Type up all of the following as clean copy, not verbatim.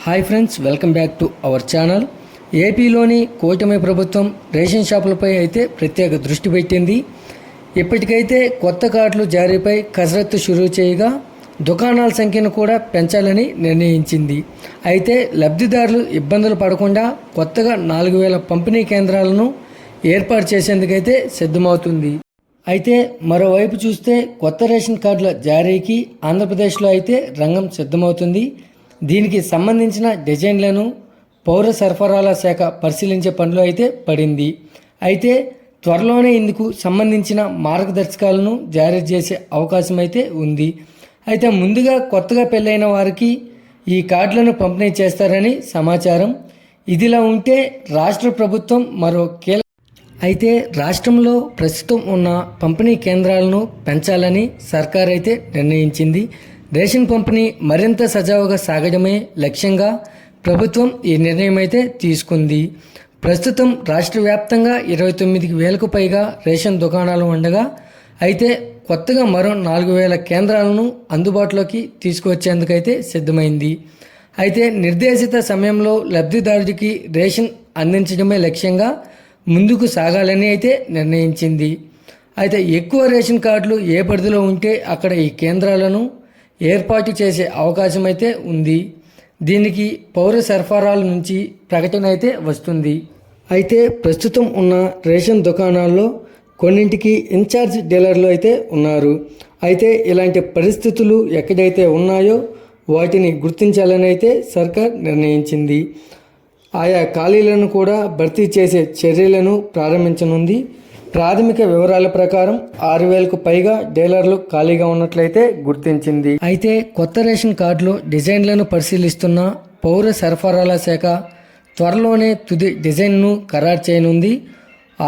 Hi friends, welcome back to our channel. ఏపీలోని కూటమి ప్రభుత్వం రేషన్ షాపులపై అయితే ప్రత్యేక దృష్టి పెట్టింది. ఇప్పటికైతే కొత్త కార్డులు జారీపై కసరత్తు షురూ చేయగా దుకాణాల సంఖ్యను కూడా పెంచాలని నిర్ణయించింది. అయితే లబ్ధిదారులు ఇబ్బందులు పడకుండా కొత్తగా 4,000 పంపిణీ కేంద్రాలను ఏర్పాటు చేసేందుకైతే సిద్ధమవుతుంది. అయితే మరోవైపు చూస్తే కొత్త రేషన్ కార్డుల జారీకి ఆంధ్రప్రదేశ్లో అయితే రంగం సిద్ధమవుతుంది. దీనికి సంబంధించిన డిజైన్లను పౌర సరఫరాల శాఖ పరిశీలించే పనిలో అయితే పడింది. అయితే త్వరలోనే ఇందుకు సంబంధించిన మార్గదర్శకాలను జారీ చేసే అవకాశం అయితే ఉంది. అయితే ముందుగా కొత్తగా పెళ్ళైన వారికి ఈ కార్డులను పంపిణీ చేస్తారని సమాచారం. ఇదిలా ఉంటే రాష్ట్ర ప్రభుత్వం మరో అయితే రాష్ట్రంలో ప్రస్తుతం ఉన్న పంపిణీ కేంద్రాలను పెంచాలని సర్కార్ అయితే నిర్ణయించింది. రేషన్ పంపిణీ మరింత సజావుగా సాగడమే లక్ష్యంగా ప్రభుత్వం ఈ నిర్ణయం అయితే తీసుకుంది. ప్రస్తుతం రాష్ట్ర వ్యాప్తంగా 29,000కు పైగా రేషన్ దుకాణాలు ఉండగా అయితే కొత్తగా మరో 4,000 కేంద్రాలను అందుబాటులోకి తీసుకువచ్చేందుకైతే సిద్ధమైంది. అయితే నిర్దేశిత సమయంలో లబ్ధిదారుడికి రేషన్ అందించడమే లక్ష్యంగా ముందుకు సాగాలని అయితే నిర్ణయించింది. అయితే ఎక్కువ రేషన్ కార్డులు ఏ పరిధిలో ఉంటే అక్కడ ఈ కేంద్రాలను ఏర్పాటు చేసే అవకాశం అయితే ఉంది. దీనికి పౌర సరఫరాల నుంచి ప్రకటన అయితే వస్తుంది. అయితే ప్రస్తుతం ఉన్న రేషన్ దుకాణాల్లో కొన్నింటికి ఇన్ఛార్జ్ డీలర్లు అయితే ఉన్నారు. అయితే ఇలాంటి పరిస్థితులు ఎక్కడైతే ఉన్నాయో వాటిని గుర్తించాలని అయితే సర్కార్ నిర్ణయించింది. ఆయా ఖాళీలను కూడా భర్తీ చేసే చర్యలను ప్రారంభించనుంది. ప్రాథమిక వివరాల ప్రకారం 6,000కు పైగా డీలర్లు ఖాళీగా ఉన్నట్లయితే గుర్తించింది. అయితే కొత్త రేషన్ కార్డులు డిజైన్లను పరిశీలిస్తున్న పౌర సరఫరాల శాఖ త్వరలోనే తుది డిజైన్ను ఖరారు చేయనుంది.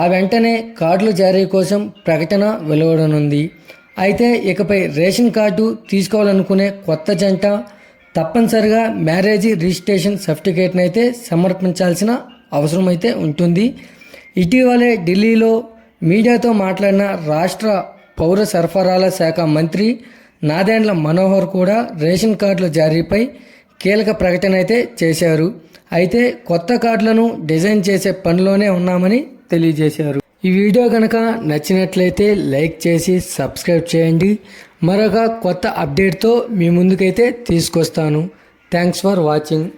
ఆ వెంటనే కార్డుల జారీ కోసం ప్రకటన వెలువడనుంది. అయితే ఇకపై రేషన్ కార్డు తీసుకోవాలనుకునే కొత్త జంట తప్పనిసరిగా మ్యారేజీ రిజిస్ట్రేషన్ సర్టిఫికేట్ని అయితే సమర్పించాల్సిన అవసరం అయితే ఉంటుంది. ఇటీవలే ఢిల్లీలో మీడియాతో మాట్లాడిన రాష్ట్ర పౌర సరఫరాల శాఖ మంత్రి నాదెండ్ల మనోహర్ కూడా రేషన్ కార్డుల జారీపై కీలక ప్రకటన అయితే చేశారు. అయితే కొత్త కార్డులను డిజైన్ చేసే పనిలోనే ఉన్నామని తెలియజేశారు. ఈ వీడియో కనుక నచ్చినట్లయితే లైక్ చేసి సబ్స్క్రైబ్ చేయండి. మరొక కొత్త అప్డేట్తో మీ ముందుకైతే తీసుకొస్తాను. Thanks for watching.